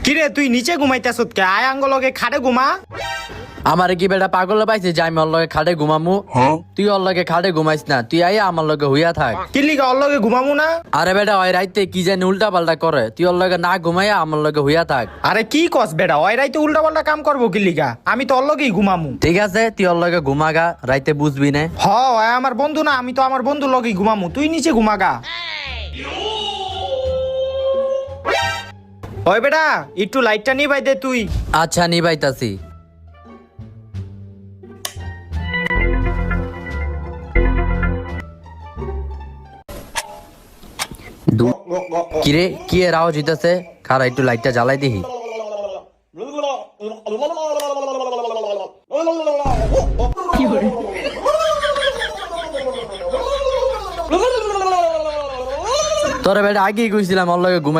কিরে তুই নিচে ঘুমাইতেছ কে? আয় আঙ্গলকে খাটে ঘুমা। আমার কি বেটা পাগল পাইছে যে আমি ওর লগে খাটে ঘুমামু? তুই ওর লগে খাটে ঘুমাইস না, তুই আইয়া আমার লগে হইয়া থাক। কি লিগা ওর লগে ঘুমামু না? আরে বেটা ওই রাইতে কি জানি উল্টা পাল্টা করে, তুই ওর লগে না ঘুমাইয়া আমার লগে হইয়া থাক। আরে কি কস বেটা, ওই রাইতে উল্টা পাল্টা কাম করবো কি লিগা? আমি তো ওর লগেই ঘুমামু। ঠিক আছে তুই ওর লগে ঘুমাগা, রাইতে বুঝবি না। ওই আমার বন্ধু না, আমি তো আমার বন্ধুর লগেই ঘুমামু, তুই নিচে ঘুমাগা। ওই বেটা একটু লাইটটা নিবাই দে তুই। আচ্ছা নিবাইতাছি। কিরে কি এর আওয়াজ হইতাছে? খারা একটু লাইটটা জ্বালাই দিহি। তোরে বেটা আগেই কইছিলাম ওর লগে ঘুমাই